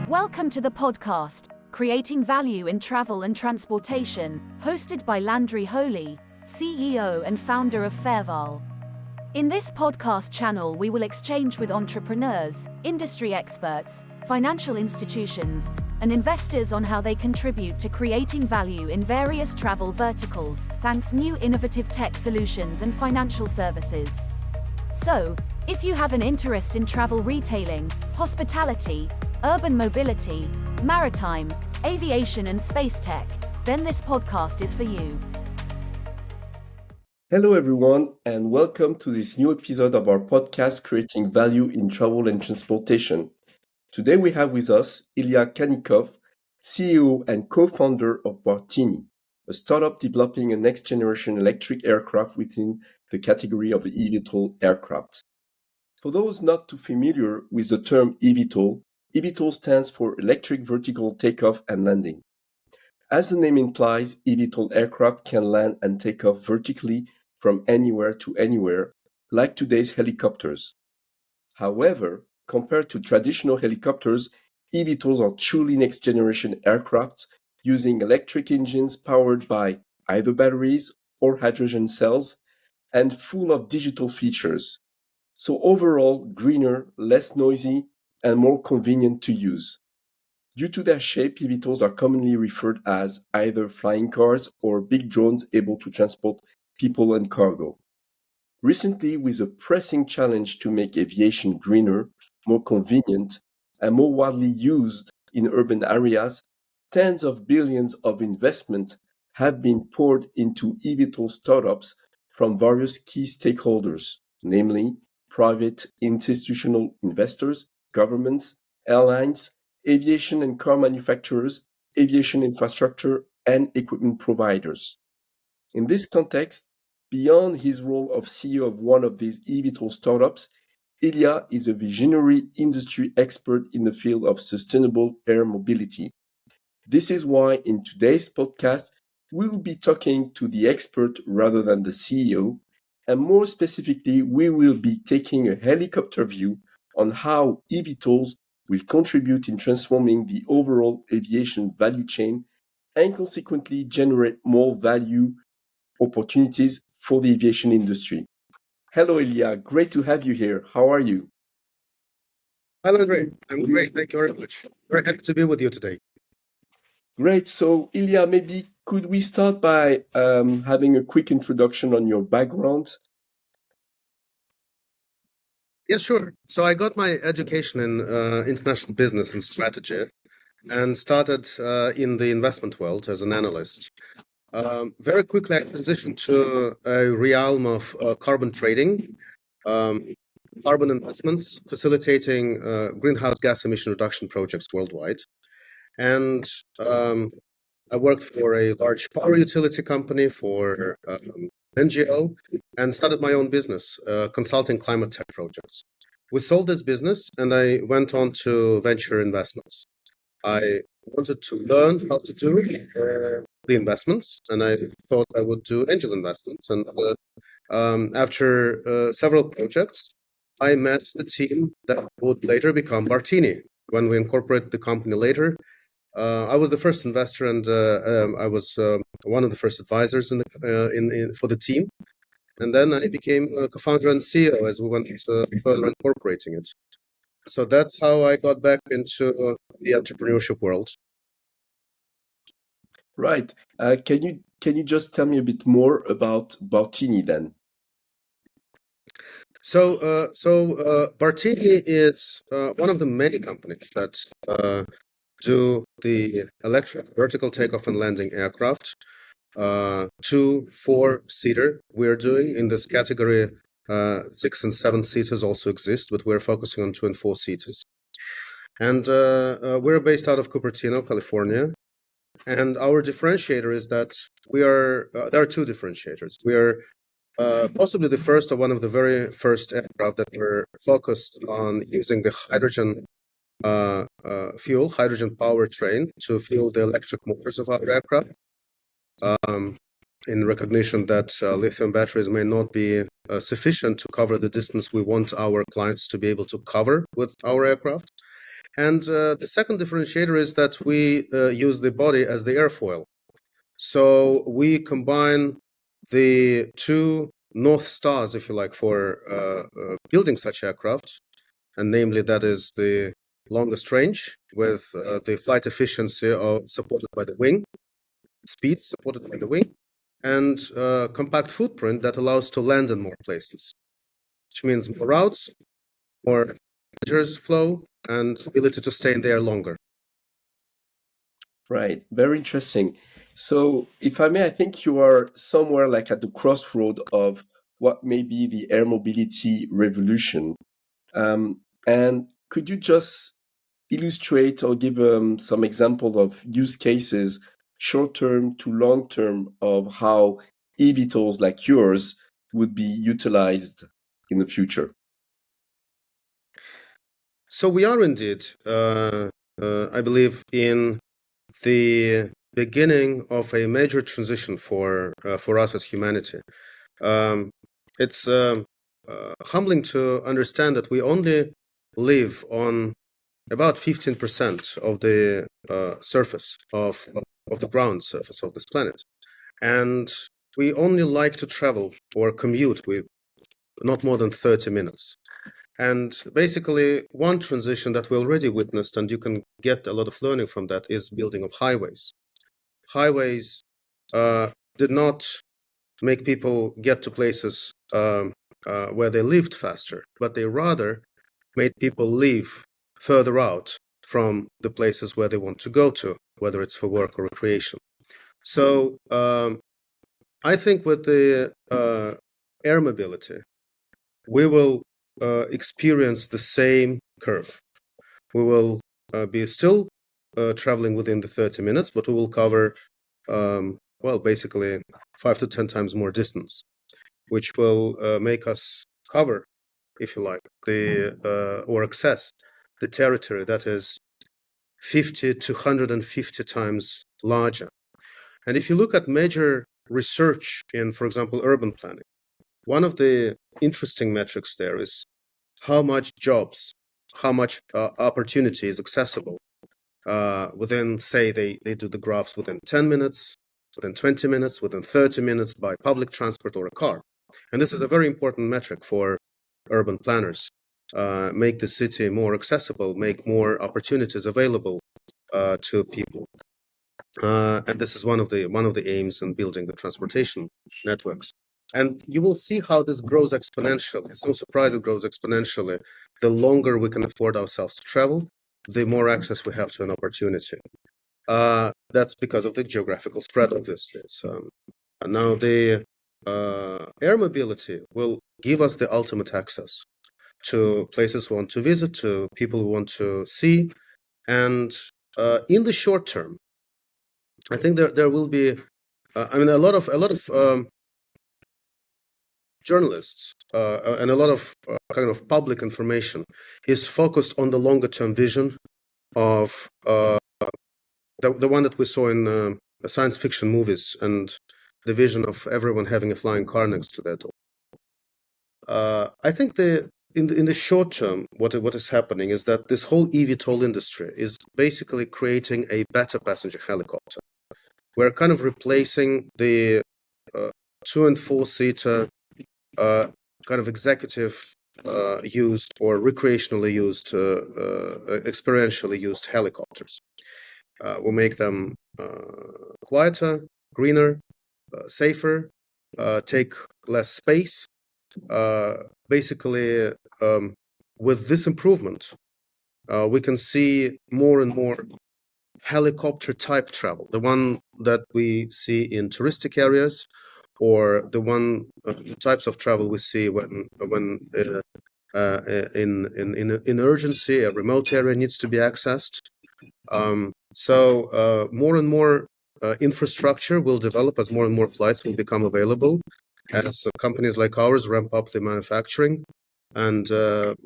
Welcome to the podcast, Creating Value in Travel and Transportation, hosted by Landry Holy, CEO and founder of Fairval. In this podcast channel, we will exchange with entrepreneurs, industry experts, financial institutions, and investors on how they contribute to creating value in various travel verticals, thanks new innovative tech solutions and financial services. So, if you have an interest in travel retailing, hospitality, urban mobility, maritime, aviation and space tech, then this podcast is for you. Hello everyone and welcome to this new episode of our podcast Creating Value in Travel and Transportation. Today we have with us Ilya Khanykov, CEO and co-founder of Bartini, a startup developing a next-generation electric aircraft within the category of the eVTOL aircraft. For those not too familiar with the term eVTOL, eVTOL stands for Electric Vertical Takeoff and Landing. As the name implies, eVTOL aircraft can land and take off vertically from anywhere to anywhere, like today's helicopters. However, compared to traditional helicopters, eVTOLs are truly next-generation aircraft using electric engines powered by either batteries or hydrogen cells and full of digital features. So overall, greener, less noisy, and more convenient to use. Due to their shape, eVTOLs are commonly referred as either flying cars or big drones able to transport people and cargo. Recently, with a pressing challenge to make aviation greener, more convenient, and more widely used in urban areas, tens of billions of investment have been poured into eVTOL startups from various key stakeholders, namely private institutional investors, governments, airlines, aviation and car manufacturers, aviation infrastructure, and equipment providers. In this context, beyond his role of CEO of one of these eVTOL startups, Ilya is a visionary industry expert in the field of sustainable air mobility. This is why in today's podcast, we'll be talking to the expert rather than the CEO, and more specifically, we will be taking a helicopter view on how eVTOLs will contribute in transforming the overall aviation value chain and consequently generate more value opportunities for the aviation industry. Hello, Ilya. Great to have you here. How are you? Hello, Andre. I'm great. Thank you very much. Very happy to be with you today. Great. So, Ilya, maybe could we start by having a quick introduction on your background? Yes, sure. So I got my education in international business and strategy and started in the investment world as an analyst. Very quickly, I transitioned to a realm of carbon trading, carbon investments, facilitating greenhouse gas emission reduction projects worldwide. And I worked for a large power utility company, for NGO, and started my own business, consulting climate tech projects. We sold this business, and I went on to venture investments. I wanted to learn how to do the investments, and I thought I would do angel investments. And after several projects, I met the team that would later become Bartini. When we incorporated the company later, I was the first investor, and I was one of the first advisors for the team. And then I became a co-founder and CEO as we went further incorporating it. So that's how I got back into the entrepreneurship world. Right. Can you just tell me a bit more about Bartini then? So Bartini is one of the many companies that do the electric vertical takeoff and landing aircraft, 2-4-seater. We're doing in this category. 6 and 7 seaters also exist, but we're focusing on 2 and 4 seaters. And we're based out of Cupertino, California. And our differentiator is that there are two differentiators. We are possibly the first or one of the very first aircraft that were focused on using the hydrogen hydrogen powertrain to fuel the electric motors of our aircraft. In recognition that lithium batteries may not be sufficient to cover the distance we want our clients to be able to cover with our aircraft. And the second differentiator is that we use the body as the airfoil. So we combine the two North Stars, if you like, for building such aircraft, and namely that is the longest range with the flight efficiency supported by the wing, speed supported by the wing, and compact footprint that allows to land in more places, which means more routes, more passengers flow, and ability to stay in there longer. Right, very interesting. So, if I may, I think you are somewhere like at the crossroad of what may be the air mobility revolution. And could you just illustrate or give some examples of use cases, short term to long term, of how eVTOLs like yours would be utilized in the future? So we are indeed, I believe, in the beginning of a major transition for us as humanity. It's humbling to understand that we only live on about 15% of the surface of the ground surface of this planet, and we only like to travel or commute with not more than 30 minutes. And basically, one transition that we already witnessed, and you can get a lot of learning from that, is building of highways. Highways did not make people get to places where they lived faster, but they rather made people live further out from the places where they want to go to, whether it's for work or recreation. So I think with the air mobility, we will experience the same curve. We will be still traveling within the 30 minutes, but we will cover, basically 5 to 10 times more distance, which will make us cover, if you like, or access the territory that is 50 to 150 times larger. And if you look at major research in, for example, urban planning, one of the interesting metrics there is how much jobs, how much opportunity is accessible within, say, they do the graphs within 10 minutes, within 20 minutes, within 30 minutes by public transport or a car. And this is a very important metric for urban planners. Make the city more accessible, make more opportunities available to people. And this is one of the aims in building the transportation networks. And you will see how this grows exponentially. It's no surprise it grows exponentially. The longer we can afford ourselves to travel, the more access we have to an opportunity. That's because of the geographical spread of this. And now the air mobility will give us the ultimate access to places we want to visit, to people we want to see. And in the short term, I think there will be, a lot of journalists and a lot of kind of public information is focused on the longer term vision of the one that we saw in science fiction movies, and the vision of everyone having a flying car next to their door. I think in the short term, what is happening is that this whole eVTOL industry is basically creating a better passenger helicopter. We're kind of replacing the 2 and 4 seater kind of executive used or recreationally used, experientially used helicopters. We'll make them quieter, greener, safer, take less space. Basically, with this improvement, we can see more and more helicopter type travel, the one that we see in touristic areas, or the types of travel we see when in urgency a remote area needs to be accessed. So more and more infrastructure will develop as more and more flights will become available, as companies like ours ramp up the manufacturing, and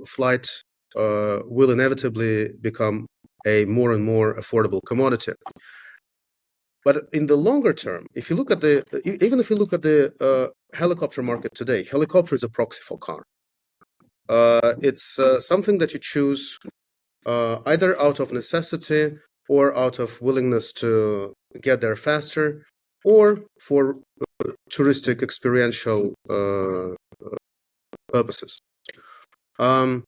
flight will inevitably become a more and more affordable commodity. But in the longer term, if you look at even if you look at the helicopter market today, helicopter is a proxy for car. It's something that you choose either out of necessity or out of willingness to get there faster, or for touristic experiential purposes. And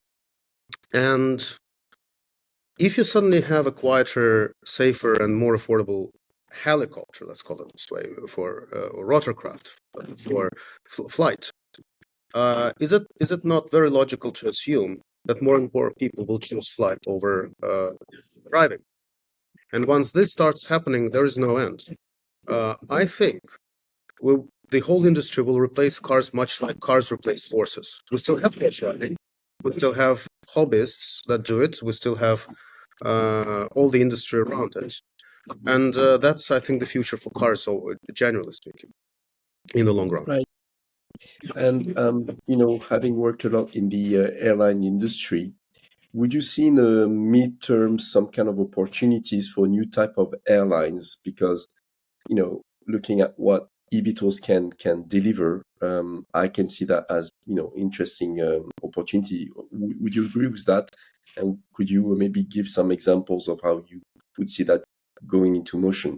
if you suddenly have a quieter, safer, and more affordable helicopter, let's call it this way, for rotorcraft for flight, is it not very logical to assume that more and more people will choose flight over driving? And once this starts happening, there is no end. I think the whole industry will replace cars much like cars replace horses. We still have horse riding. We still have hobbyists that do it. We still have all the industry around it. And that's, I think, the future for cars, so generally speaking, in the long run. Right. And, having worked a lot in the airline industry, would you see in the midterm some kind of opportunities for new type of airlines? Because, looking at what eVTOLs can deliver, I can see that as, interesting opportunity. Would you agree with that? And could you maybe give some examples of how you would see that going into motion?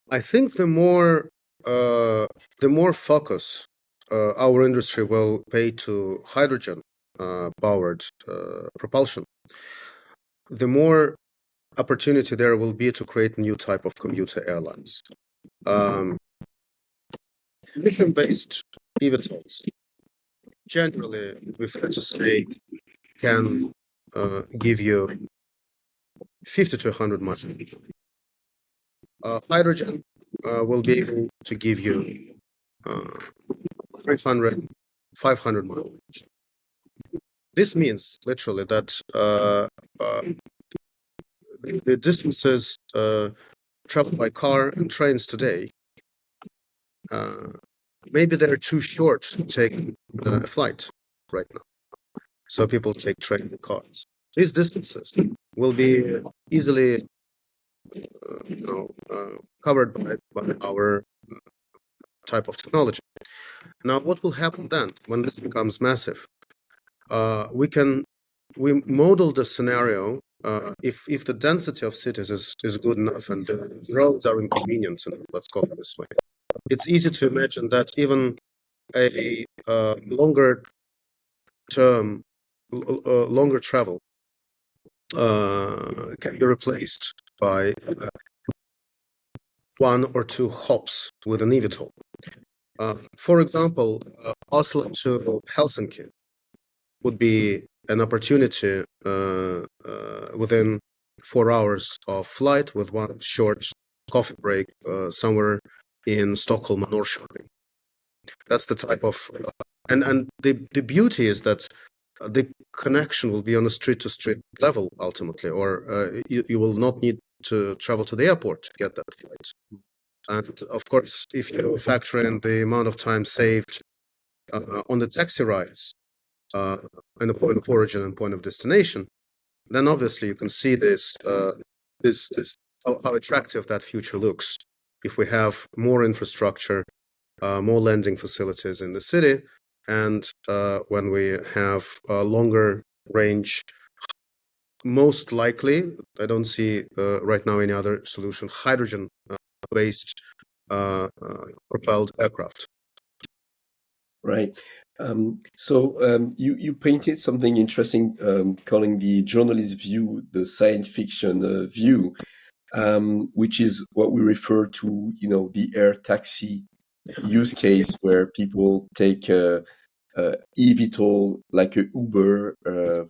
I think the more focus our industry will pay to hydrogen powered propulsion, the more opportunity there will be to create a new type of commuter airlines. Lithium-based eVTOLs, generally, we fair to say, can give you 50 to 100 miles. Hydrogen will be able to give you 300, 500 miles. This means literally that the distances traveled by car and trains today, maybe they're too short to take a flight right now. So people take train and cars. These distances will be easily covered by our type of technology. Now, what will happen then when this becomes massive? We model the scenario if the density of cities is good enough and the roads are inconvenient, and let's call it this way. It's easy to imagine that even a longer travel can be replaced by one or two hops with an eVTOL. For example, Oslo to Helsinki would be an opportunity within 4 hours of flight with one short coffee break somewhere in Stockholm or Norrköping. That's the type of and the beauty is that the connection will be on a street-to-street level ultimately, or you will not need to travel to the airport to get that flight. And of course, if you factor in the amount of time saved on the taxi rides and the point of origin and point of destination, then obviously you can see this how attractive that future looks if we have more infrastructure, more landing facilities in the city, and when we have a longer range. Most likely, I don't see right now any other solution, hydrogen-based propelled aircraft. Right. So you painted something interesting, calling the journalist view the science fiction view, which is what we refer to, the air taxi use case, where people take eVTOL like a Uber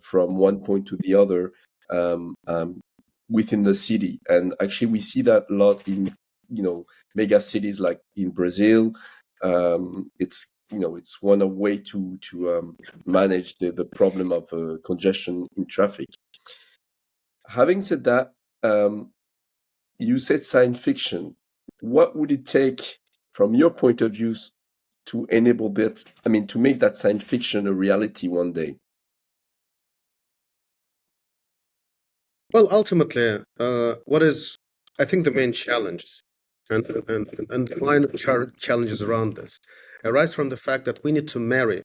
from one point to the other within the city. And actually, we see that a lot in mega cities like in Brazil. It's one way to manage the problem of congestion in traffic. Having said that, you said science fiction. What would it take, from your point of view, to enable that? I mean, to make that science fiction a reality one day? Well, ultimately, what is, I think, the main challenge and the minor challenges around this arise from the fact that we need to marry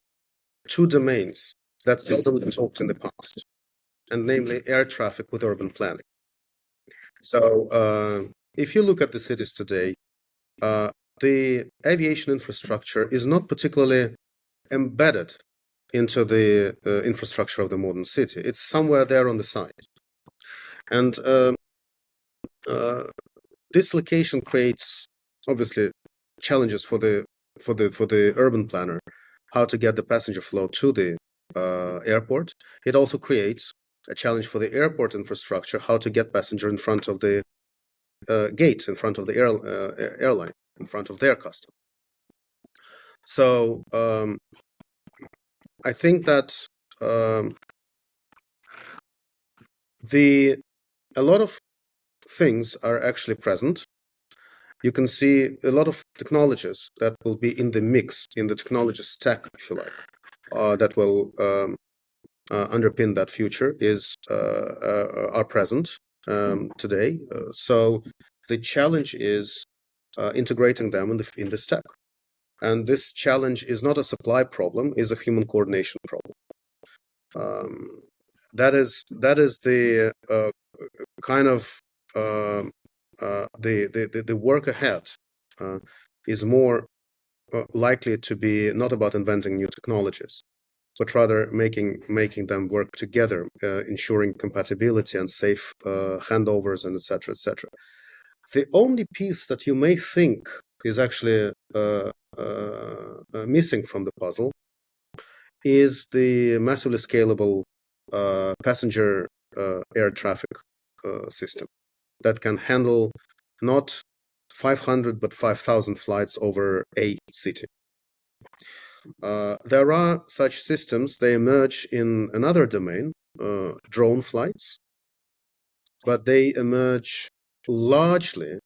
two domains that seldom been talked in the past. and namely air traffic with urban planning. So if you look at the cities today, the aviation infrastructure is not particularly embedded into the infrastructure of the modern city. It's somewhere there on the side. And this location creates obviously challenges for the urban planner, how to get the passenger flow to the airport. It also creates a challenge for the airport infrastructure, how to get passenger in front of the gate, in front of the airline, in front of their customer. So I think that a lot of things are actually present. You can see a lot of technologies that will be in the mix, in the technology stack, if you like, that will underpin that future are present today. So the challenge is integrating them in the stack. And this challenge is not a supply problem, is a human coordination problem. That is the kind of the work ahead is more likely to be not about inventing new technologies, but rather making them work together, ensuring compatibility and safe handovers and etc. etc. The only piece that you may think is actually missing from the puzzle is the massively scalable passenger air traffic system that can handle not 500 but 5,000 flights over a city. There are such systems. They emerge in another domain, drone flights, but they emerge largely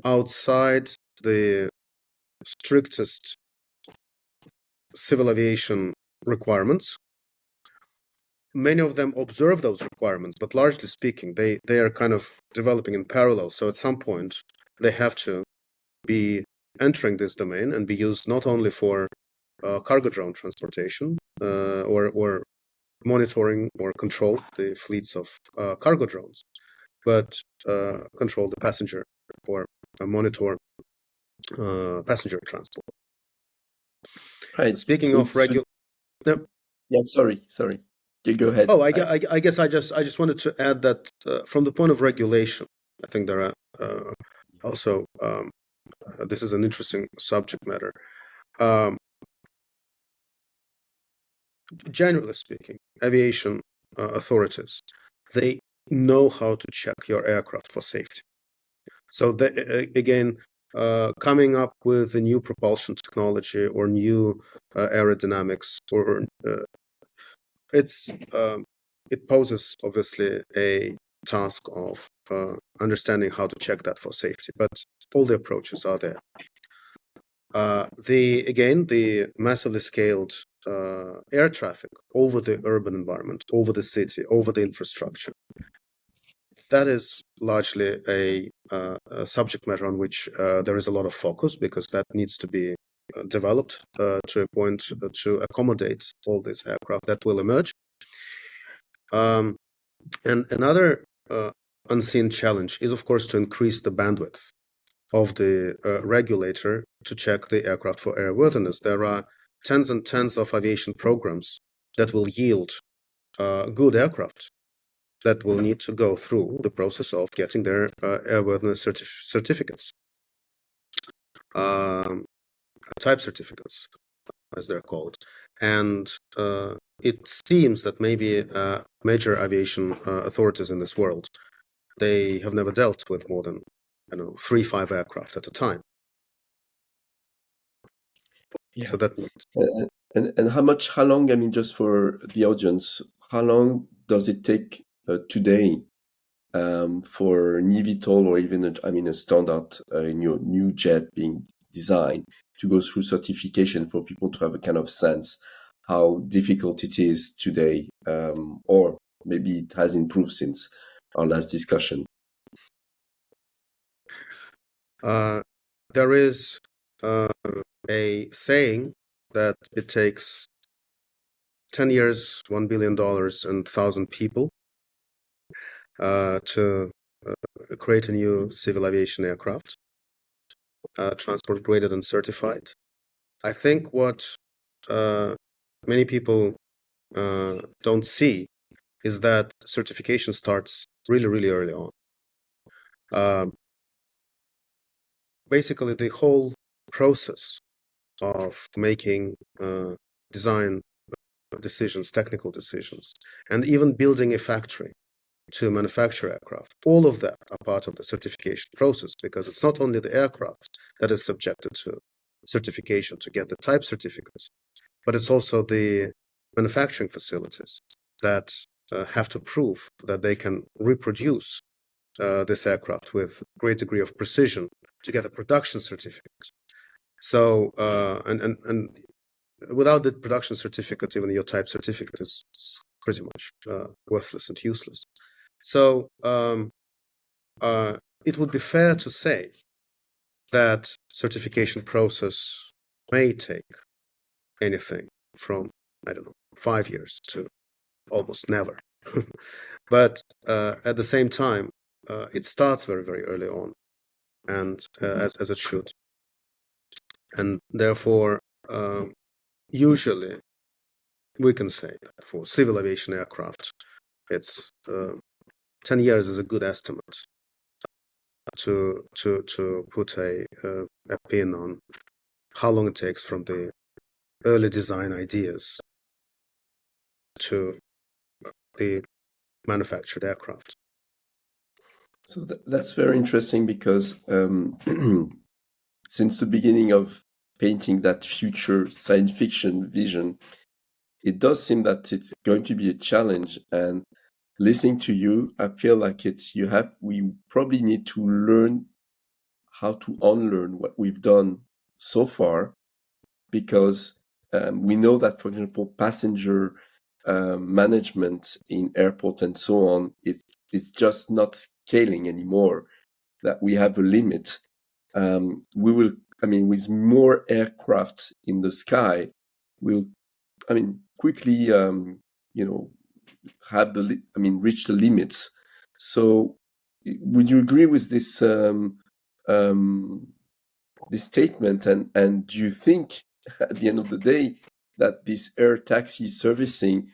outside the strictest civil aviation requirements. Many of them observe those requirements, but largely speaking, they are kind of developing in parallel. So at some point, they have to be entering this domain and be used not only for cargo drone transportation or monitoring or control the fleets of cargo drones, but control the passenger or monitor passenger transport. Right. Speaking of regular, yeah, sorry. Go ahead. Oh, I guess I just wanted to add that from the point of regulation, I think there are also this is an interesting subject matter. Generally speaking, aviation authorities, they know how to check your aircraft for safety. So again, coming up with a new propulsion technology or new aerodynamics, or it poses obviously a task of understanding how to check that for safety, but all the approaches are there. The massively scaled air traffic over the urban environment, over the city, over the infrastructure, that is largely a subject matter on which there is a lot of focus, because that needs to be developed to a point to accommodate all these aircraft that will emerge. And another unseen challenge is, of course, to increase the bandwidth of the regulator to check the aircraft for airworthiness. There are tens and tens of aviation programs that will yield good aircraft that will need to go through the process of getting their airworthiness certificates, type certificates, as they're called. And it seems that maybe major aviation authorities in this world, they have never dealt with more than 3-5 aircraft at a time. Yeah. So that and how long? I mean, just for the audience, how long does it take today for an eVTOL or even a standard new jet being designed to go through certification, for people to have a kind of sense how difficult it is today, or maybe it has improved since our last discussion? There is a saying that it takes 10 years, $1 billion, and 1,000 people to create a new civil aviation aircraft, transport graded and certified. I think what many people don't see is that certification starts really, really early on. Basically, the whole process of making design decisions, technical decisions, and even building a factory to manufacture aircraft, all of that are part of the certification process, because it's not only the aircraft that is subjected to certification to get the type certificates, but it's also the manufacturing facilities that have to prove that they can reproduce this aircraft with great degree of precision to get a production certificate. So, and without the production certificate, even your type certificate is pretty much worthless and useless. So, it would be fair to say that certification process may take anything from, I don't know, 5 years to almost never. But at the same time, it starts very, very early on, and as it should. And therefore, usually, we can say that for civil aviation aircraft, it's 10 years is a good estimate to put a pin on how long it takes from the early design ideas to the manufactured aircraft. So that's very interesting, because since the beginning of painting that future science fiction vision, it does seem that it's going to be a challenge. And listening to you, I feel like we probably need to learn how to unlearn what we've done so far, because we know that, for example, passenger management in airports and so on, it's just not scaling anymore, that we have a limit. With more aircraft in the sky, we'll, quickly, reach the limits. So, would you agree with this this statement? And do you think, at the end of the day, that this air taxi servicing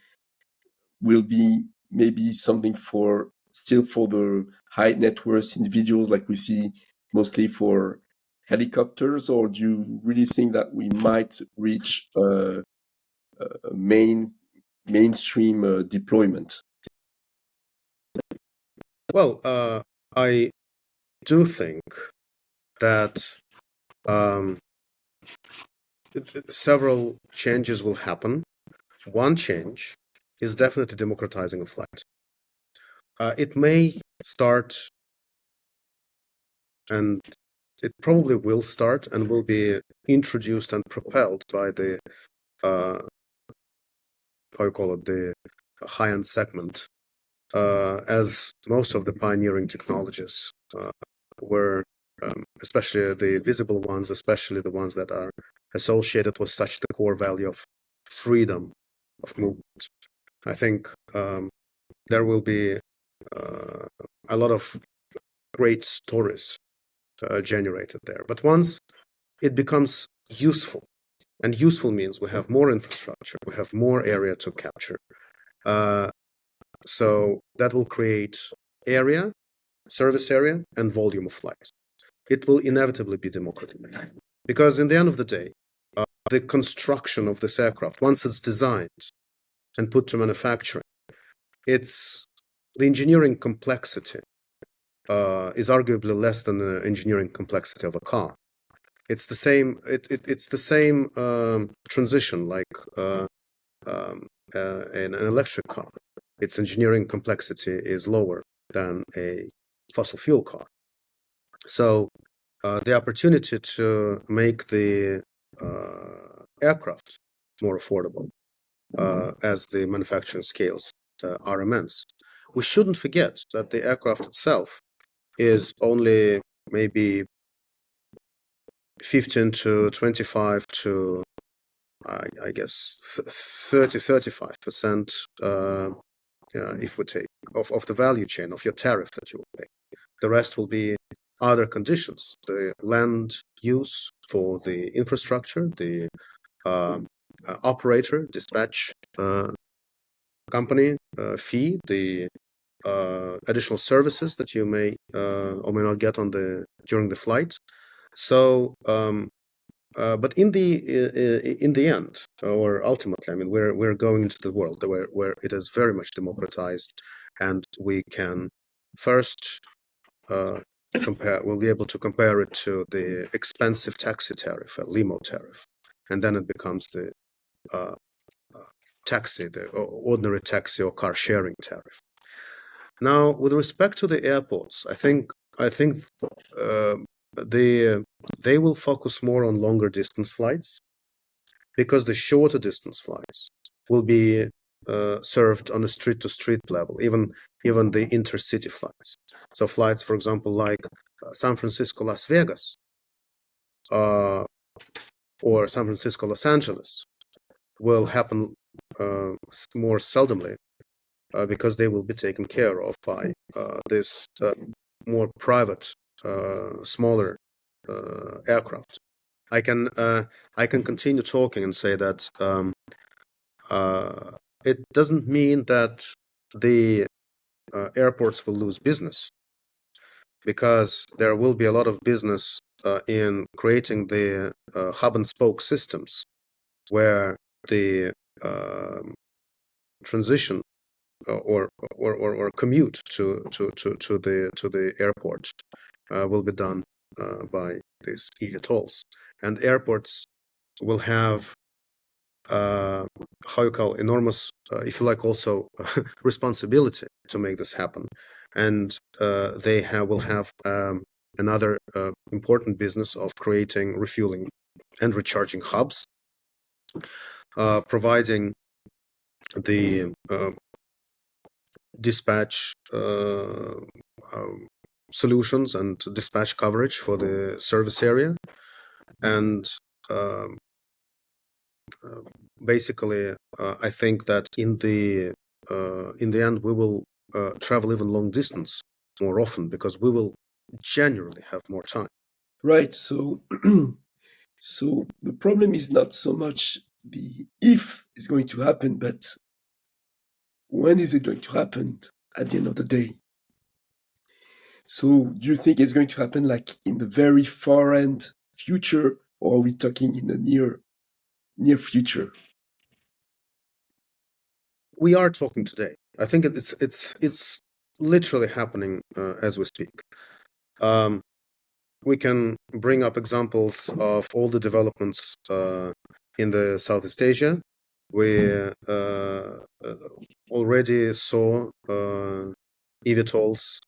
will be maybe something for the high net worth individuals, like we see mostly for helicopters? Or do you really think that we might reach a mainstream deployment? Well, I do think that several changes will happen. One change is definitely democratizing of flight. It may start, and it probably will start and will be introduced and propelled by the the high-end segment, as most of the pioneering technologies were, especially the visible ones, especially the ones that are associated with such the core value of freedom of movement. I think there will be a lot of great stories generated there. But once it becomes useful, and useful means we have more infrastructure, we have more area to capture. So that will create area, service area, and volume of flight. It will inevitably be democratized. Because in the end of the day, the construction of this aircraft, once it's designed and put to manufacturing, the engineering complexity is arguably less than the engineering complexity of a car. It's the same. It's the same transition like an electric car. Its engineering complexity is lower than a fossil fuel car. So the opportunity to make the aircraft more affordable as the manufacturing scales are immense. We shouldn't forget that the aircraft itself is only maybe 15 to 25 to, I guess, 30, 35% if we take of the value chain of your tariff that you will pay. The rest will be other conditions: the land use for the infrastructure, the operator, dispatch company fee, the additional services that you may or may not get during the flight. So, but in the end, or ultimately, I mean, we're going into the world where it is very much democratized, and we can first we'll be able to compare it to the expensive taxi tariff, a limo tariff, and then it becomes the taxi, the ordinary taxi or car sharing tariff. Now, with respect to the airports, I think they will focus more on longer distance flights, because the shorter distance flights will be served on a street-to-street level, even the intercity flights. So flights, for example, like San Francisco, Las Vegas, or San Francisco, Los Angeles, will happen more seldomly, because they will be taken care of by this more private, smaller aircraft. I can continue talking and say that it doesn't mean that the airports will lose business, because there will be a lot of business in creating the hub and spoke systems, where the transition or commute to the airport will be done by these eVTOLs, and airports will have enormous, if you like, also responsibility to make this happen, and they will have another important business of creating refueling and recharging hubs, providing the dispatch solutions and dispatch coverage for the service area, and basically, I think that in the end we will travel even long distance more often, because we will generally have more time. Right. So, so the problem is not so much the if it's going to happen, but when is it going to happen at the end of the day? So, do you think it's going to happen like in the very far end future, or are we talking in the near future? We are talking today. I think it's literally happening as we speak. We can bring up examples of all the developments in the Southeast Asia. We already saw eVTOLs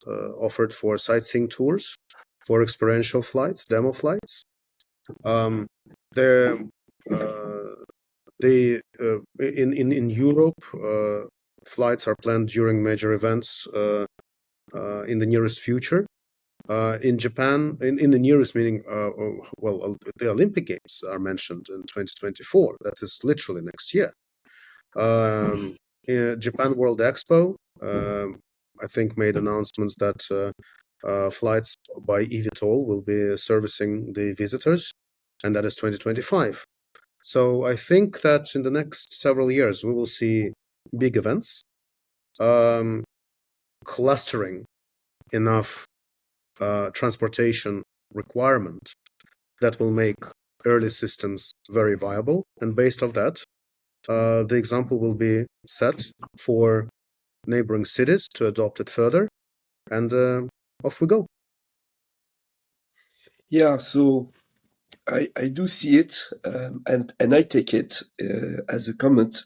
offered for sightseeing tours, for experiential flights, demo flights. In Europe, flights are planned during major events in the nearest future. In Japan, in the nearest, meaning, the Olympic Games are mentioned in 2024. That is literally next year. Japan World Expo, I think, made announcements that flights by eVTOL will be servicing the visitors, and that is 2025. So I think that in the next several years, we will see big events, clustering enough transportation requirement that will make early systems very viable. And based on that, the example will be set for neighboring cities to adopt it further, and off we go. Yeah, so I do see it, and I take it as a comment.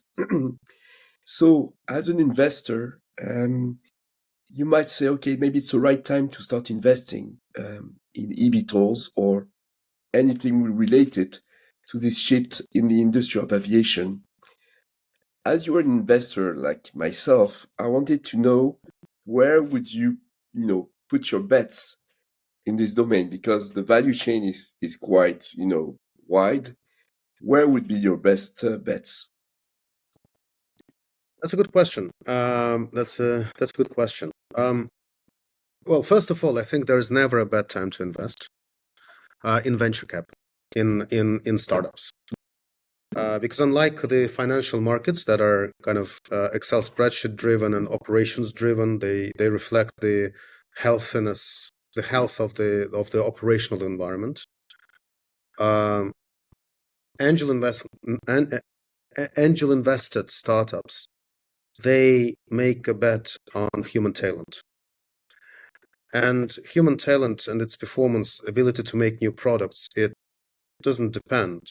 So, as an investor, you might say, okay, maybe it's the right time to start investing in eVTOLs or anything related to this shift in the industry of aviation. As you're an investor like myself, I wanted to know, where would you, put your bets in this domain, because the value chain is quite, wide. Where would be your best bets? That's a good question. That's a good question. Well, first of all, I think there is never a bad time to invest in venture capital, in startups. Because unlike the financial markets that are kind of Excel spreadsheet driven and operations driven, they reflect the health of the operational environment. Angel invested startups, they make a bet on human talent. And human talent and its performance ability to make new products, it doesn't depend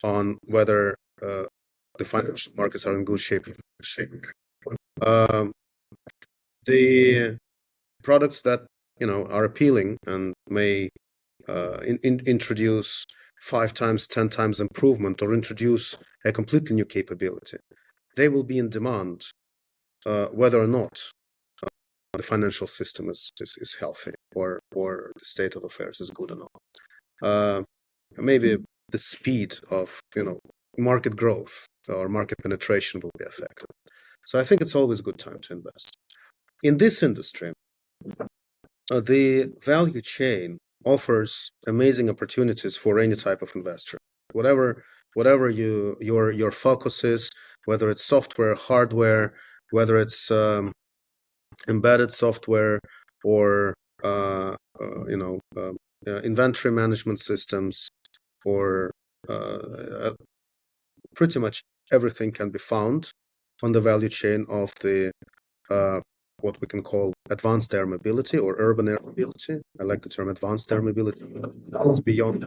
on whether the financial markets are in good shape. The products that are appealing and may introduce 5 times, 10 times improvement, or introduce a completely new capability, they will be in demand whether or not the financial system is healthy or the state of affairs is good or not. Maybe the speed of market growth or market penetration will be affected. So I think it's always a good time to invest. In this industry, the value chain offers amazing opportunities for any type of investor. Whatever your focus is, whether it's software, hardware, whether it's embedded software or inventory management systems, or pretty much everything can be found on the value chain of the what we can call advanced air mobility or urban air mobility. I like the term advanced air mobility. It's beyond.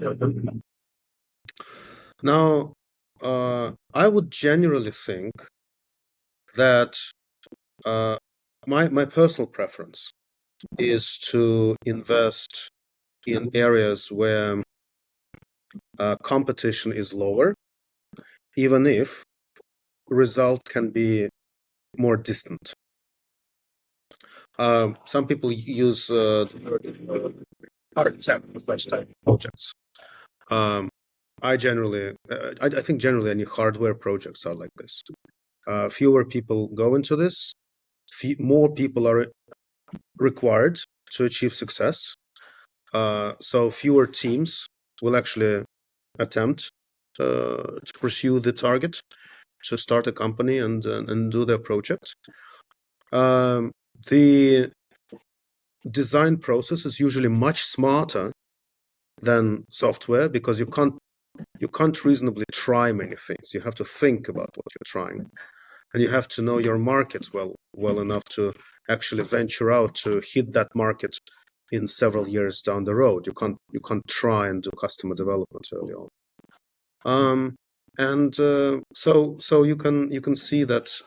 Now, I would generally think that my personal preference is to invest in areas where competition is lower, even if result can be more distant. Some people use hard type projects. I think generally any hardware projects are like this. Fewer people go into this. More people are required to achieve success. So fewer teams will actually attempt to pursue the target, to start a company and do their project. The design process is usually much smarter than software, because you can't reasonably try many things. You have to think about what you're trying, and you have to know your market well enough to actually venture out to hit that market in several years down the road. You can't try and do customer development early on. So you can see that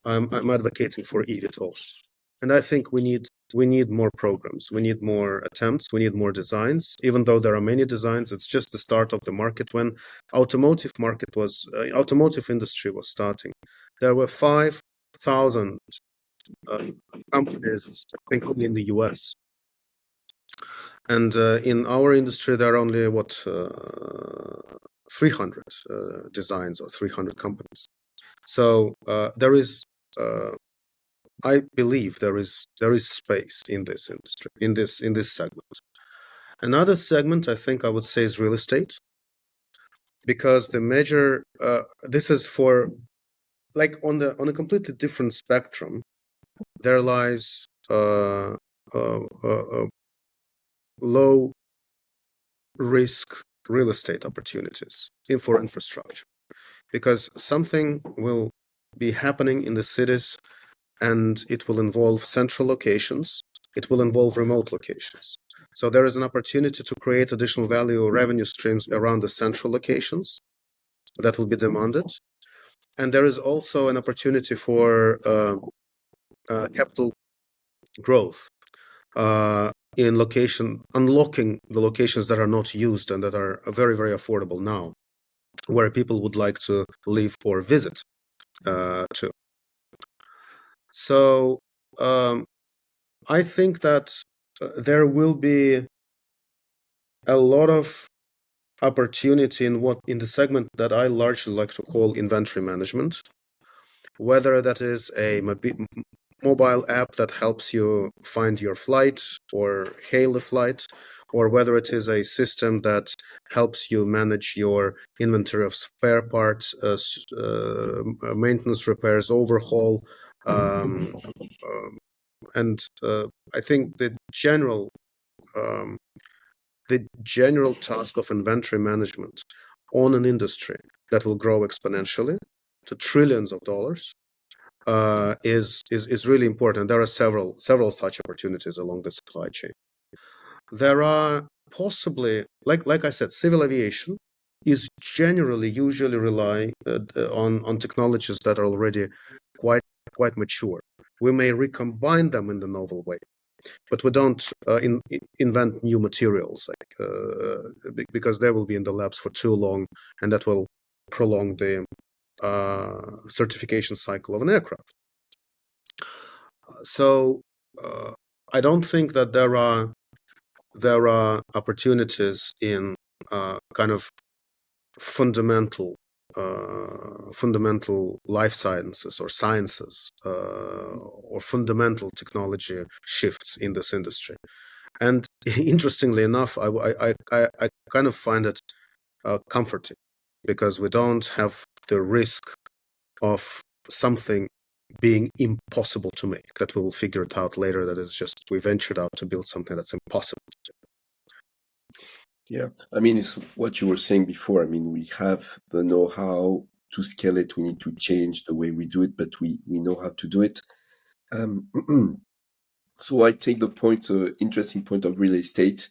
I'm advocating for eVTOLs, and I think we need more programs, we need more attempts, we need more designs. Even though there are many designs, it's just the start of the market. When automotive industry was starting, there were 5,000 companies, I think, only in the US. And in our industry, there are only 300 designs or 300 companies. So there is, I believe, there is space in this industry, in this segment. Another segment I think I would say is real estate, because the major this is for, like, on a completely different spectrum. There lies low risk real estate opportunities for infrastructure, because something will be happening in the cities, and it will involve central locations, it will involve remote locations. So there is an opportunity to create additional value or revenue streams around the central locations that will be demanded. And there is also an opportunity for capital growth in unlocking the locations that are not used and that are very, very affordable now, where people would like to live or visit to. So I think that there will be a lot of opportunity in the segment that I largely like to call inventory management, whether that is a mobile app that helps you find your flight or hail a flight, or whether it is a system that helps you manage your inventory of spare parts, maintenance, repairs, overhaul, and I think um, the general task of inventory management on an industry that will grow exponentially to trillions of dollars is really important. There are several such opportunities along the supply chain. There are possibly, like I said, civil aviation is generally usually rely on technologies that are already quite mature. We may recombine them in the novel way, but we don't invent new materials because they will be in the labs for too long, and that will prolong the certification cycle of an aircraft. So I don't think that there are opportunities in kind of fundamental life sciences or sciences or fundamental technology shifts in this industry. And interestingly enough, I kind of find it comforting because we don't have the risk of something being impossible to make, that we will figure it out later, that is just we ventured out to build something that's impossible to do. Yeah, I mean, it's what you were saying before. I mean, we have the know-how to scale it. We need to change the way we do it, but we know how to do it. So I take the interesting point of real estate,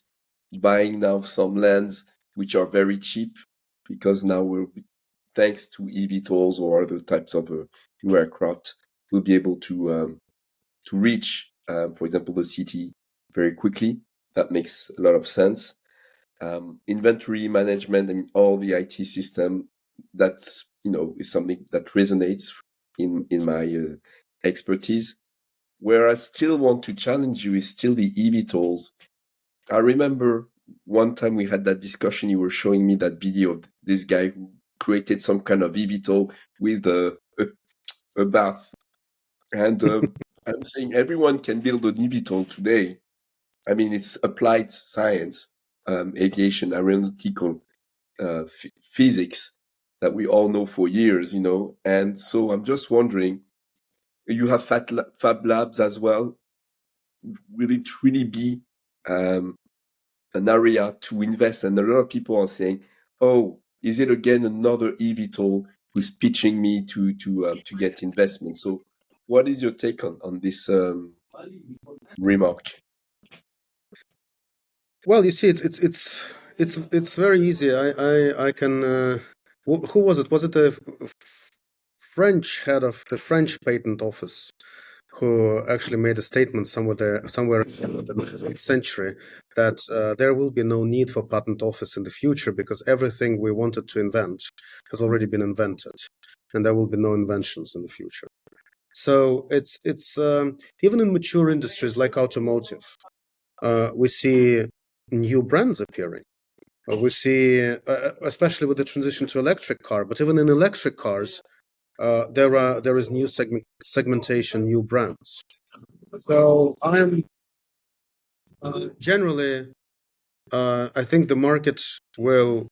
buying now some lands which are very cheap because now thanks to eVTOLs or other types of new aircraft, we'll be able to reach, for example, the city very quickly. That makes a lot of sense. Inventory management and all the IT system, that's is something that resonates in my expertise. Where I still want to challenge you is still the eVTOLs. I remember one time we had that discussion. You were showing me that video of this guy who created some kind of eVTOL with a bath, and I'm saying everyone can build an eVTOL today. I mean, it's applied science, aviation, aeronautical physics that we all know for years, And so I'm just wondering, you have Fab Labs as well. Will it really be an area to invest? And a lot of people are saying, "Oh, is it again another eVTOL who's pitching me to get investment?" So, what is your take on this remark? Well, you see, it's very easy. I can. Who was it? Was it the French head of the French patent office who actually made a statement somewhere in the 19th century that there will be no need for patent office in the future because everything we wanted to invent has already been invented, and there will be no inventions in the future. So it's even in mature industries like automotive, we see new brands appearing. We see, especially with the transition to electric car, but even in electric cars, there is new segmentation, new brands. So I'm generally, I think the market will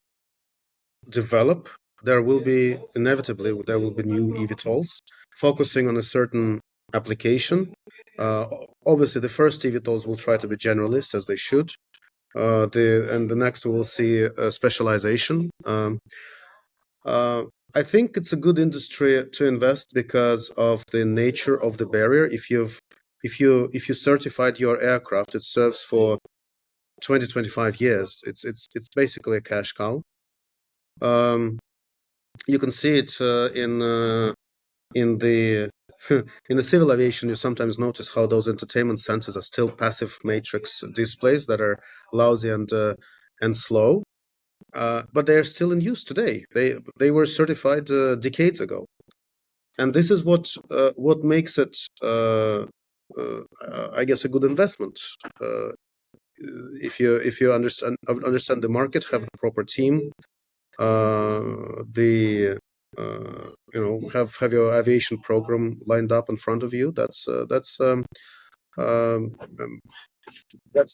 develop. There will be inevitably new eVTOLs focusing on a certain application. Obviously, the first eVTOLs will try to be generalist, as they should. The next we will see specialization. I think it's a good industry to invest because of the nature of the barrier. If you certified your aircraft, it serves for 20-25 years. It's basically a cash cow. You can see it in the in the civil aviation. You sometimes notice how those entertainment centers are still passive matrix displays that are lousy and slow. But they are still in use today. They were certified decades ago, and this is what makes it, I guess, a good investment. If you understand the market, have the proper team, the have your aviation program lined up in front of you. That's an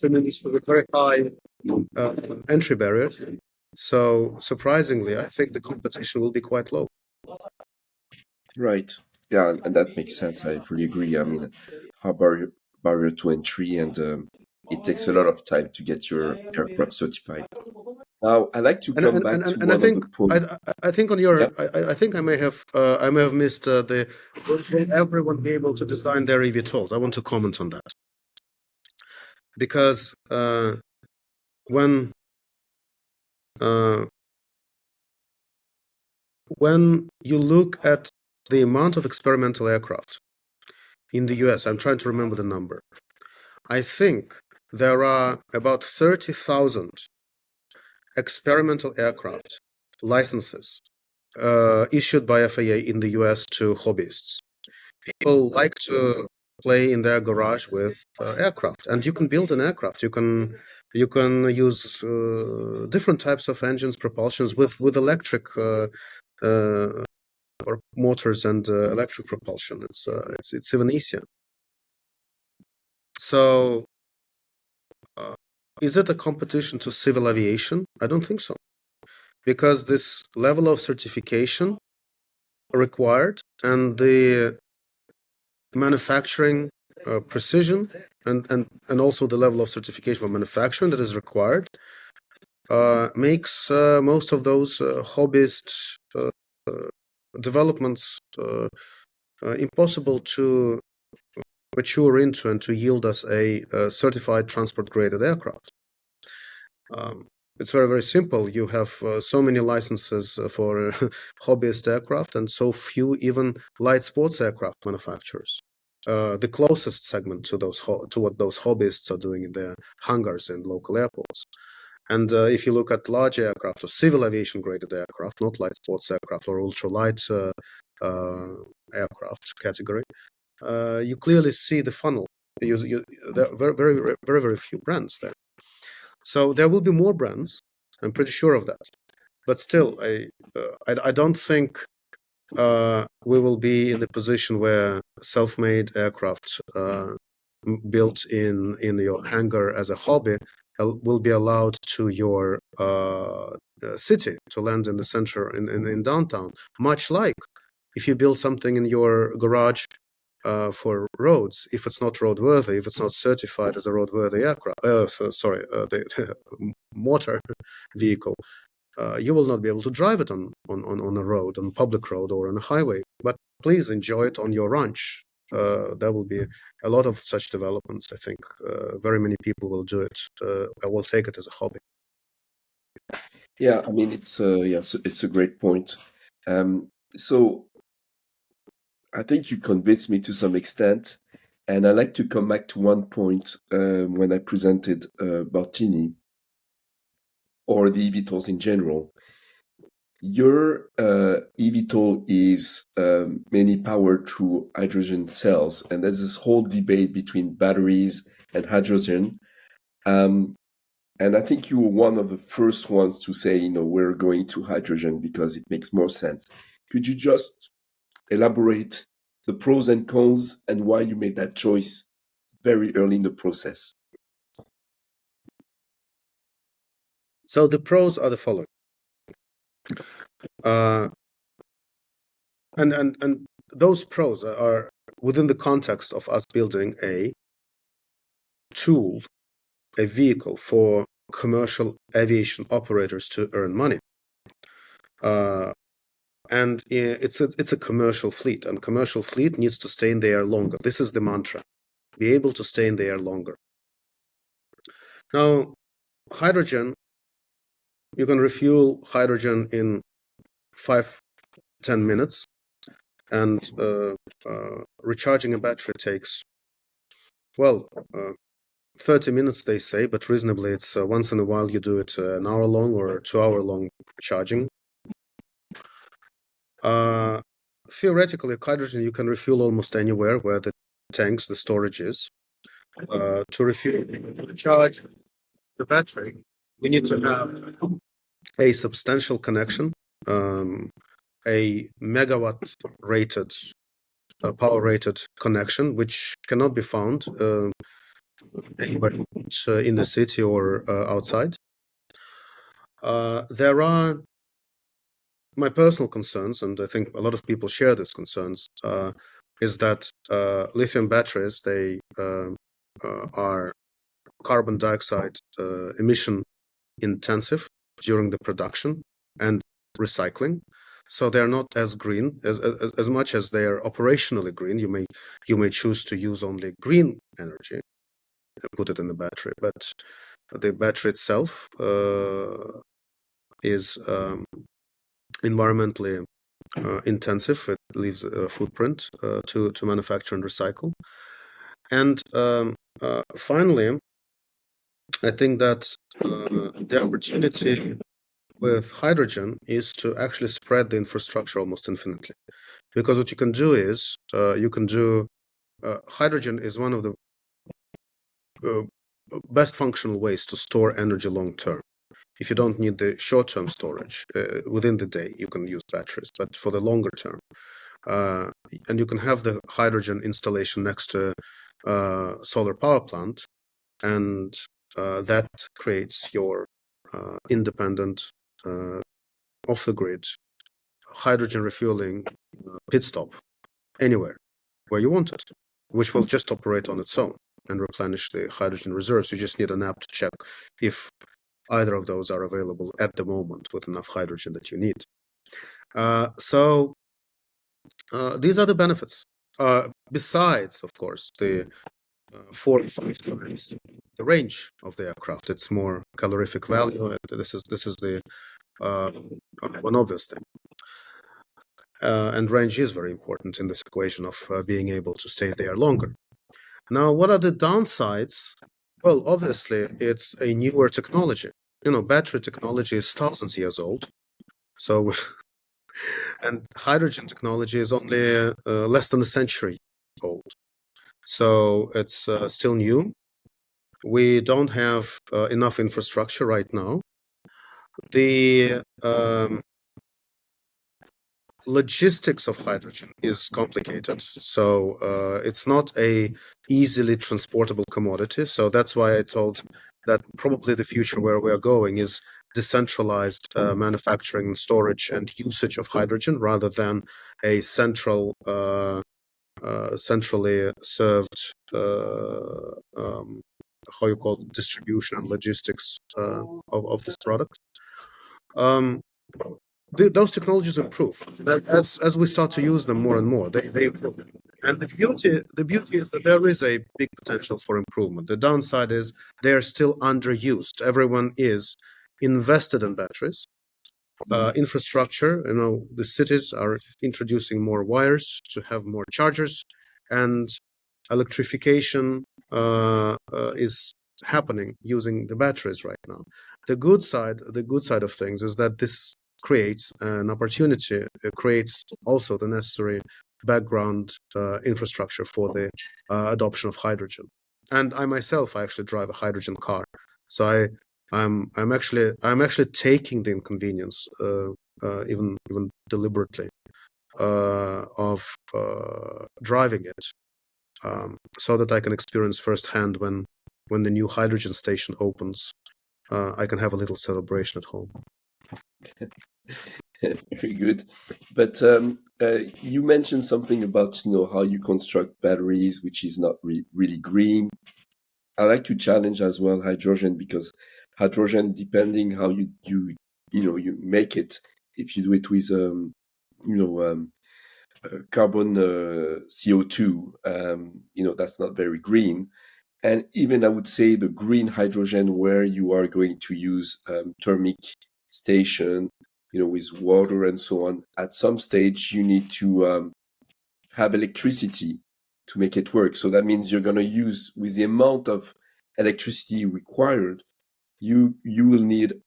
industry with very high entry barriers. So surprisingly, I think the competition will be quite low. Right. Yeah, and that makes sense. I fully agree. I mean, high barrier to entry, and it takes a lot of time to get your aircraft certified. Now, I like to come back to And I one of think the points. I think on your Yeah. I think I may have missed the will everyone be able to design their eVTOLs? I want to comment on that because when uh, when you look at the amount of experimental aircraft in the US, I'm trying to remember the number. I think there are about 30,000 experimental aircraft licenses issued by FAA in the US to hobbyists. People like to play in their garage with aircraft, and you can build an aircraft. You can use different types of engines, propulsions with electric or motors and electric propulsion. It's even easier. So, is it a competition to civil aviation? I don't think so, because this level of certification required and the manufacturing precision and also the level of certification for manufacturing that is required makes most of those hobbyist developments impossible to mature into and to yield us a certified transport-graded aircraft. It's very, very simple. You have so many licenses for hobbyist aircraft and so few even light sports aircraft manufacturers. The closest segment to what those hobbyists are doing in their hangars and local airports. And if you look at large aircraft or civil aviation graded aircraft, not light sports aircraft or ultralight aircraft category, you clearly see the funnel. There are very, very, very, very few brands there. So there will be more brands. I'm pretty sure of that. But still, I don't think we will be in the position where self-made aircraft built in your hangar as a hobby will be allowed to your city to land in the center in downtown. Much like if you build something in your garage for roads, if it's not roadworthy, if it's not certified as a roadworthy aircraft, the motor vehicle, you will not be able to drive it on a road, on a public road or on a highway. But please enjoy it on your ranch. There will be a lot of such developments. I think very many people will do it. I will take it as a hobby. Yeah, I mean, it's a great point. So I think you convinced me to some extent, and I'd like to come back to one point when I presented Bartini or the eVTOLs in general. Your eVTOL is mainly powered through hydrogen cells, and there's this whole debate between batteries and hydrogen. And I think you were one of the first ones to say, we're going to hydrogen because it makes more sense. Could you just elaborate the pros and cons and why you made that choice very early in the process? So the pros are the following. And those pros are within the context of us building a tool, a vehicle for commercial aviation operators to earn money. And it's a commercial fleet, and commercial fleet needs to stay in the air longer. This is the mantra: be able to stay in the air longer. Now, hydrogen, you can refuel hydrogen in 5-10 minutes, and recharging a battery takes 30 minutes, they say, but reasonably it's once in a while you do it an hour long or 2 hour long charging. Theoretically, hydrogen you can refuel almost anywhere where the tanks, the storage is. To refuel, to charge the battery, we need to have a substantial connection a megawatt rated, power rated connection, which cannot be found anywhere in the city or outside. There are my personal concerns, and I think a lot of people share these concerns, is that lithium batteries, they are carbon dioxide emission intensive during the production and recycling. So they're not as green as much as they are operationally green. You may choose to use only green energy and put it in the battery, but the battery itself is environmentally intensive. It leaves a footprint to manufacture and recycle. And finally, I think that the opportunity with hydrogen is to actually spread the infrastructure almost infinitely. Because what you can do is, hydrogen is one of the best functional ways to store energy long term. If you don't need the short term storage within the day, you can use batteries, but for the longer term, and you can have the hydrogen installation next to solar power plant, and that creates your independent, off the grid hydrogen refueling pit stop anywhere where you want it, which will just operate on its own and replenish the hydrogen reserves. You just need an app to check if either of those are available at the moment with enough hydrogen that you need. So these are the benefits. Besides, of course, the 4 to 5 times the range of the aircraft. It's more calorific value. This is the one obvious thing. And range is very important in this equation of being able to stay there longer. Now, what are the downsides? Well, obviously, it's a newer technology. Battery technology is thousands of years old. So, and hydrogen technology is only less than a century old. So it's still new. We don't have enough infrastructure right now. The logistics of hydrogen is complicated, so it's not a easily transportable commodity. So that's why I told that probably the future where we are going is decentralized manufacturing, storage, and usage of hydrogen rather than a centrally served how you call it, distribution and logistics of this product. Those technologies improve as we start to use them more and more. They improve, and the beauty is that there is a big potential for improvement. The downside is they are still underused. Everyone is invested in batteries. Infrastructure, the cities are introducing more wires to have more chargers, and electrification is happening using the batteries right now. The good side of things is that this creates an opportunity. It creates also the necessary background infrastructure for the adoption of hydrogen. And I myself, I actually drive a hydrogen car, so I'm actually taking the inconvenience, even deliberately, of driving it, so that I can experience firsthand when the new hydrogen station opens. I can have a little celebration at home. Very good. But you mentioned something about how you construct batteries, which is not really green. I like to challenge as well hydrogen, because hydrogen, depending how you make it, if you do it with carbon CO2, that's not very green. And even I would say the green hydrogen, where you are going to use thermic station, with water and so on, at some stage you need to have electricity to make it work. So that means you're going to use, with the amount of electricity required, you will need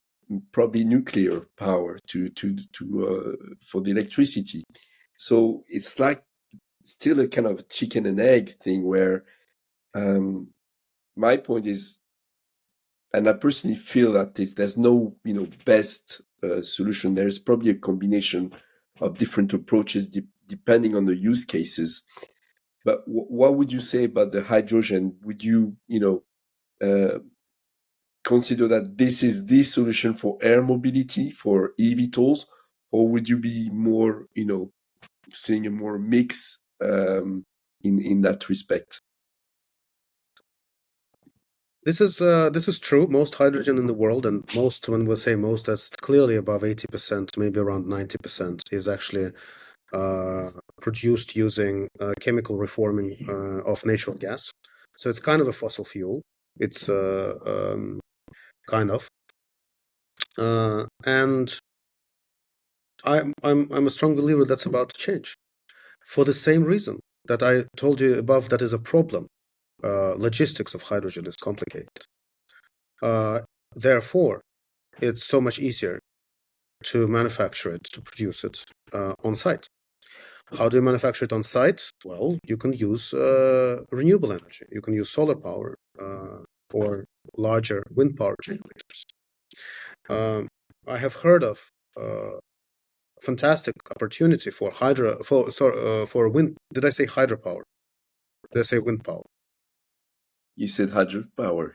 probably nuclear power to for the electricity. So it's like still a kind of chicken and egg thing, where my point is, and I personally feel that there's no best solution. There's probably a combination of different approaches depending on the use cases. But what would you say about the hydrogen? Would you, consider that this is the solution for air mobility, for eVTOLs, or would you be more, seeing a more mix in that respect? This is true. Most hydrogen in the world, and most, when we say most, that's clearly above 80%, maybe around 90%, is actually produced using chemical reforming of natural gas. So it's kind of a fossil fuel. It's kind of, and I'm a strong believer that's about to change, for the same reason that I told you above. That is a problem. Logistics of hydrogen is complicated. Therefore, it's so much easier to manufacture it, to produce it on site. How do you manufacture it on site? Well, you can use renewable energy. You can use solar power or larger wind power generators. I have heard of fantastic opportunity for for wind. Did I say hydropower? Did I say wind power? You said hydropower.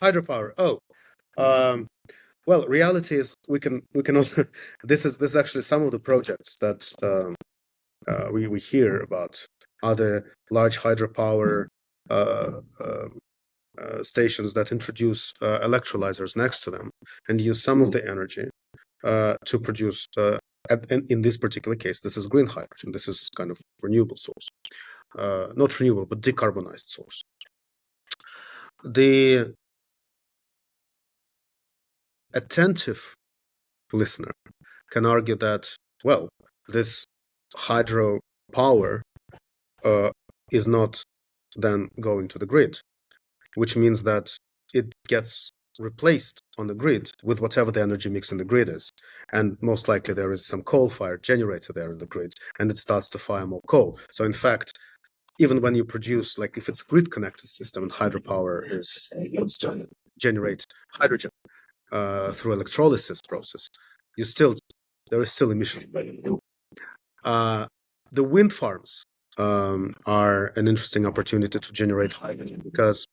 Hydropower. Oh, well, reality is we can also. This is actually some of the projects that we hear about. Are the large hydropower stations that introduce electrolyzers next to them and use some of the energy to produce. In this particular case, this is green hydrogen. This is kind of renewable source, not renewable, but decarbonized source. The attentive listener can argue that, well, this hydropower is not then going to the grid, which means that it gets replaced on the grid with whatever the energy mix in the grid is. And most likely there is some coal-fired generator there in the grid, and it starts to fire more coal. So in fact, even when you produce, like if it's a grid-connected system and hydropower is used to generate hydrogen through electrolysis process, there is still emission. The wind farms are an interesting opportunity to generate hydrogen, because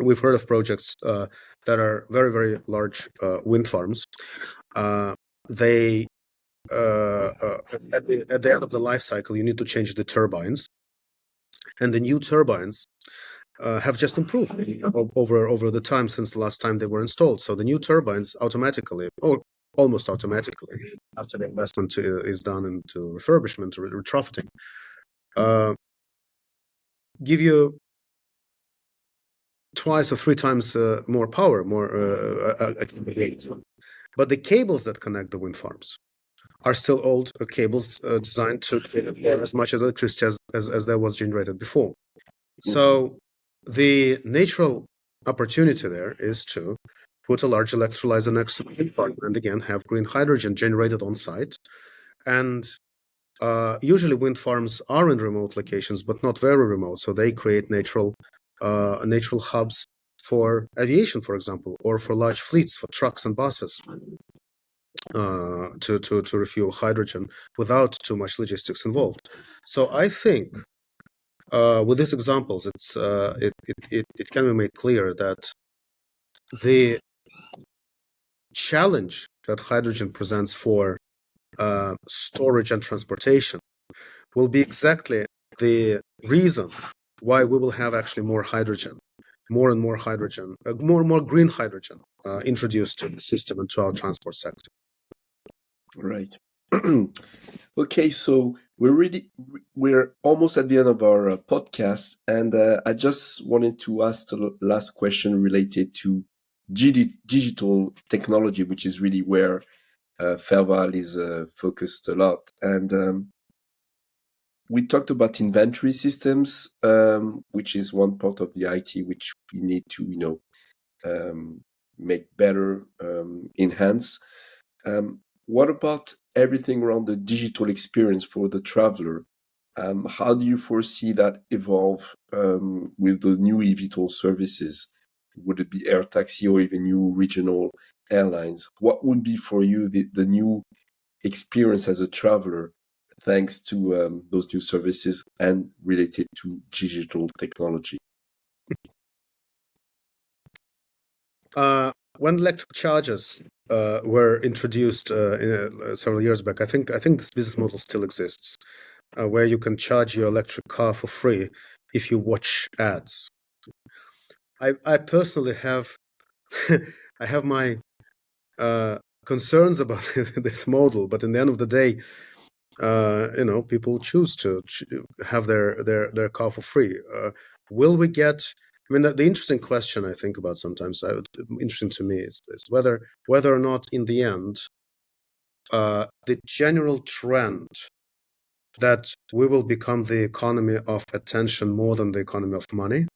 we've heard of projects that are very, very large wind farms. They at the end of the life cycle, you need to change the turbines, and the new turbines have just improved over the time since the last time they were installed. So the new turbines automatically, or almost automatically, after the investment is done into refurbishment, retrofitting, give you twice or three times more power, but the cables that connect the wind farms are still old cables designed to generate as much electricity as there was generated before. So the natural opportunity there is to put a large electrolyzer next to the wind farm and again have green hydrogen generated on site. And usually wind farms are in remote locations, but not very remote. So they create natural hubs for aviation, for example, or for large fleets, for trucks and buses, to refuel hydrogen without too much logistics involved. So I think with these examples, it can be made clear that the challenge that hydrogen presents for storage and transportation will be exactly the reason why we will have actually more hydrogen, more and more hydrogen, more and more green hydrogen introduced to the system and to our transport sector. Right. Okay, so we're almost at the end of our podcast, and I just wanted to ask the last question related to digital technology, which is really where Ferval is focused a lot. And we talked about inventory systems, which is one part of the IT which we need to, make better, enhance. What about everything around the digital experience for the traveler? How do you foresee that evolve with the new eVTOL services? Would it be air taxi or even new regional airlines? What would be for you the new experience as a traveler thanks to those new services and related to digital technology? When electric chargers were introduced several years back, I think this business model still exists, where you can charge your electric car for free if you watch ads. I personally have I have my concerns about this model, but in the end of the day, people choose to have their car for free. Will we get? I mean, the interesting question I think about sometimes, interesting to me, is whether or not in the end, the general trend that we will become the economy of attention more than the economy of money,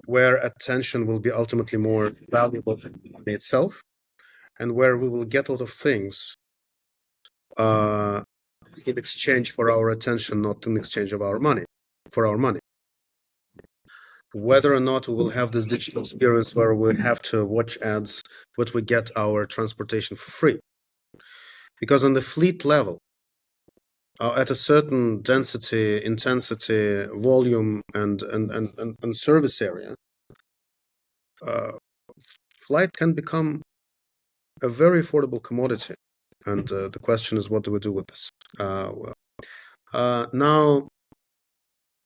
where attention will be ultimately more valuable than money itself, and where we will get a lot of things in exchange for our attention, not in exchange of our money, for our money. Whether or not we will have this digital experience where we have to watch ads, but we get our transportation for free. Because on the fleet level, at a certain density, intensity, volume, and service area, flight can become a very affordable commodity. And the question is, what do we do with this? Now,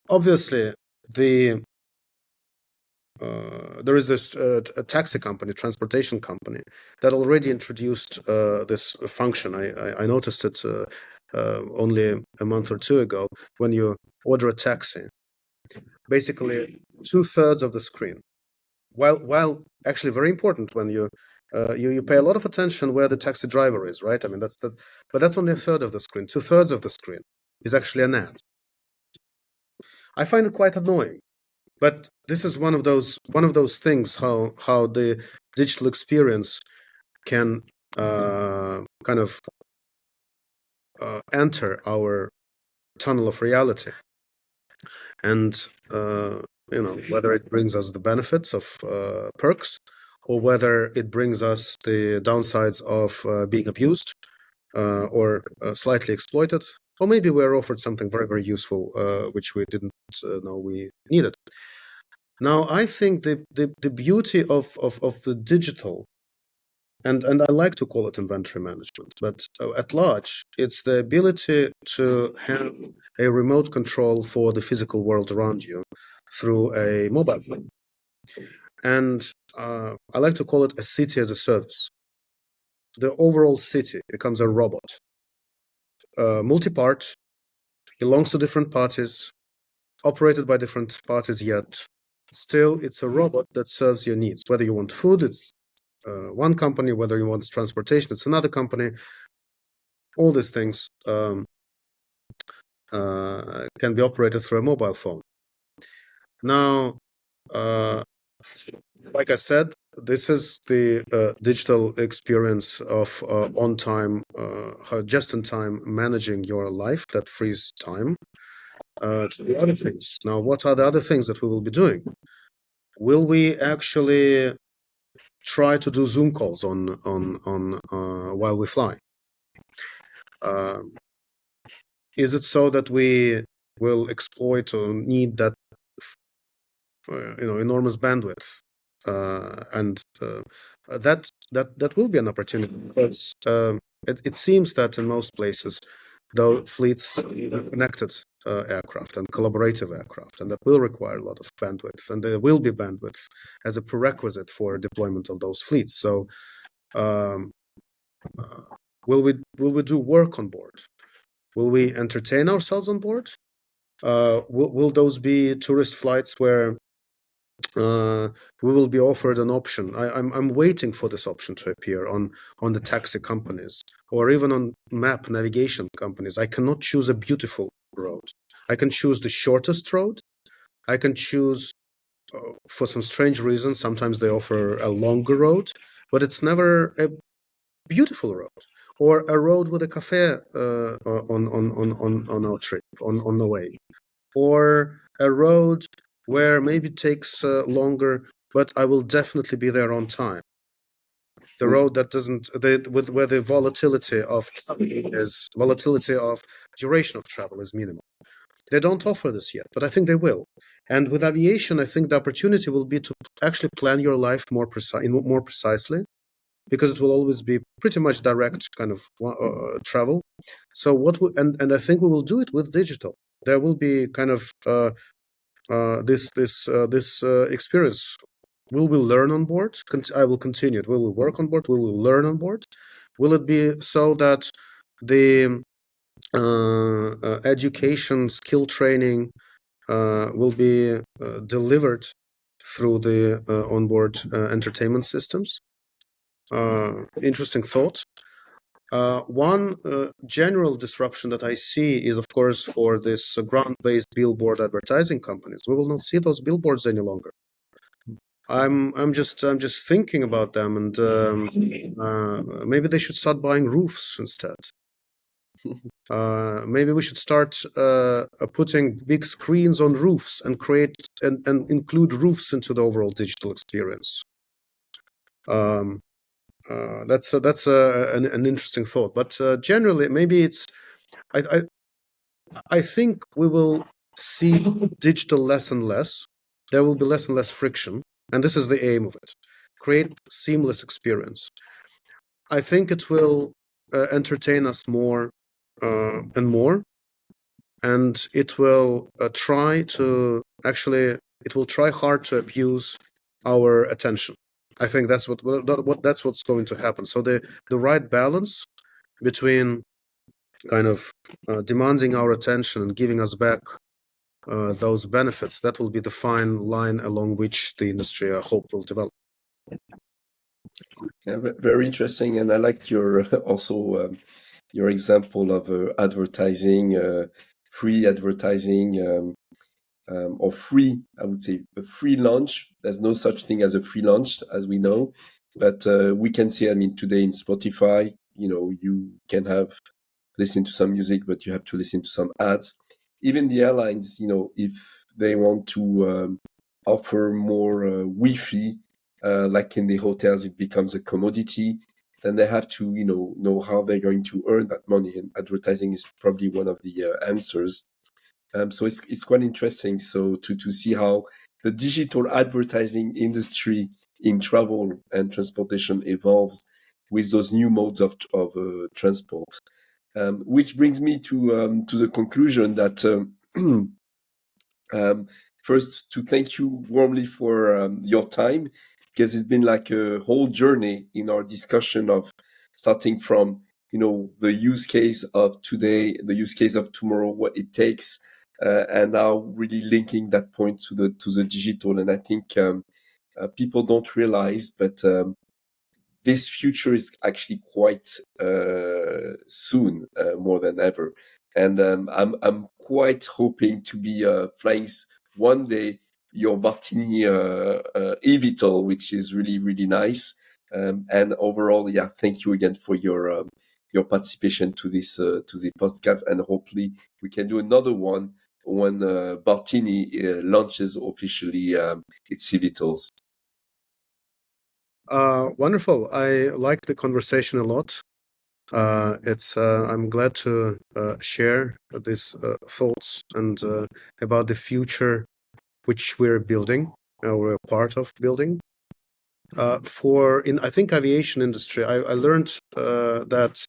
obviously, there is this a taxi company, transportation company, that already introduced this function. I noticed it only a month or two ago. When you order a taxi, basically 2/3 of the screen, while actually very important when you pay a lot of attention where the taxi driver is, right? I mean, but that's only 1/3 of the screen. 2/3 of the screen is actually an ad. I find it quite annoying, but this is one of those things how the digital experience can kind of enter our tunnel of reality, and whether it brings us the benefits of perks, or whether it brings us the downsides of being abused or slightly exploited, or maybe we're offered something very, very useful which we didn't know we needed. Now, I think the beauty of the digital, and I like to call it inventory management, but at large, it's the ability to have a remote control for the physical world around you through a mobile phone. And I like to call it a city as a service. The overall city becomes a robot, multi-part, belongs to different parties, operated by different parties, yet still it's a robot that serves your needs. Whether you want food, it's one company. Whether you want transportation, it's another company. All these things can be operated through a mobile phone. Now, like I said, this is the digital experience of on-time, just-in-time managing your life that frees time to do other things. Now, what are the other things that we will be doing? Will we actually try to do Zoom calls on while we fly? Is it so that we will exploit or need that enormous bandwidth? And that will be an opportunity, because it seems that in most places, though, fleets are connected aircraft and collaborative aircraft, and that will require a lot of bandwidth, and there will be bandwidth as a prerequisite for deployment of those fleets. So, will we do work on board? Will we entertain ourselves on board? Will those be tourist flights where we will be offered an option? I'm waiting for this option to appear on the taxi companies, or even on map navigation companies. I cannot choose a beautiful road. I can choose the shortest road. I can choose, for some strange reason, sometimes they offer a longer road, but it's never a beautiful road, or a road with a cafe on our trip, on the way, or a road where maybe it takes longer, but I will definitely be there on time. the road that doesn't where the volatility of duration of travel is minimal. They don't offer this yet, but I think they will. And with aviation, I think the opportunity will be to actually plan your life more precisely, because it will always be pretty much direct kind of travel. So and I think we will do it with digital. There will be kind of this experience. Will we learn on board? I will continue it. Will we work on board? Will we learn on board? Will it be so that the education, skill training will be delivered through the onboard entertainment systems? Interesting thought. One general disruption that I see is, of course, for this ground-based billboard advertising companies. We will not see those billboards any longer. I'm just thinking about them, and maybe they should start buying roofs instead. Maybe we should start putting big screens on roofs and create and include roofs into the overall digital experience. That's an interesting thought, but generally, maybe it's. I think we will see digital less and less. There will be less and less friction, and this is the aim of it: create seamless experience. I think it will entertain us more and more, and it will try hard to abuse our attention. I think that's what's going to happen. So the right balance between kind of demanding our attention and giving us back those benefits, that will be the fine line along which the industry, I hope, will develop. Yeah, very interesting, and I like your also your example of advertising, free advertising, or free. I would say a free lunch. There's no such thing as a free lunch, as we know, but we can see. I mean, today in Spotify, you can have listen to some music, but you have to listen to some ads. Even the airlines, if they want to offer more Wi-Fi, like in the hotels, it becomes a commodity. Then they have to, know how they're going to earn that money, and advertising is probably one of the answers. So it's quite interesting. So to see how the digital advertising industry in travel and transportation evolves with those new modes of transport. Which brings me to the conclusion that first to thank you warmly for your time, because it's been like a whole journey in our discussion of starting from the use case of today, the use case of tomorrow, what it takes, and now really linking that point to the digital. And I think people don't realize, but this future is actually quite soon, more than ever. And I'm quite hoping to be flying one day your Bartini eVTOL, which is really, really nice. And overall, yeah, thank you again for your participation to the podcast, and hopefully we can do another one when Bartini launches officially its eVTOLs. Wonderful. I like the conversation a lot. I'm glad to share these thoughts and about the future which we're building, we're a part of building. I think aviation industry, I learned that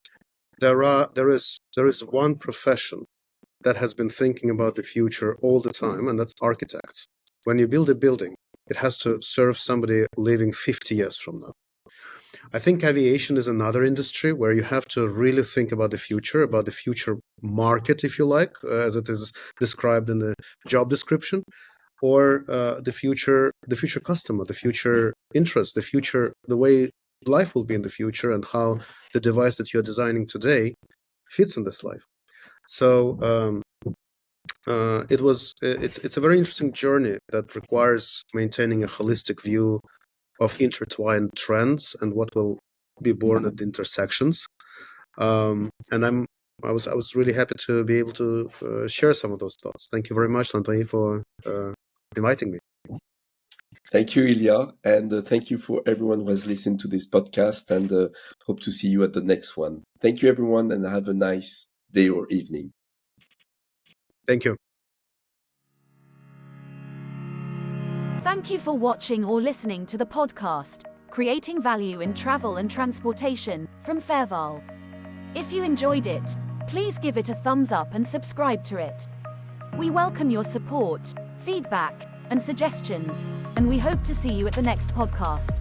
there is one profession that has been thinking about the future all the time, and that's architects. When you build a building, it has to serve somebody living 50 years from now. I think aviation is another industry where you have to really think about the future market, if you like, as it is described in the job description, or the future customer, the future interest, the way life will be in the future, and how the device that you're designing today fits in this life. So it's a very interesting journey that requires maintaining a holistic view of intertwined trends and what will be born at the intersections. And I was really happy to be able to share some of those thoughts. Thank you very much, Anthony, for inviting me. Thank you, Ilya, and thank you for everyone who has listened to this podcast, and hope to see you at the next one. Thank you, everyone, and have a nice day or evening. Thank you. Thank you for watching or listening to the podcast, Creating Value in Travel and Transportation, from Fairval. If you enjoyed it, please give it a thumbs up and subscribe to it. We welcome your support, feedback, and suggestions, and we hope to see you at the next podcast.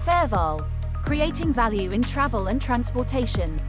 Fairval, Creating Value in Travel and Transportation.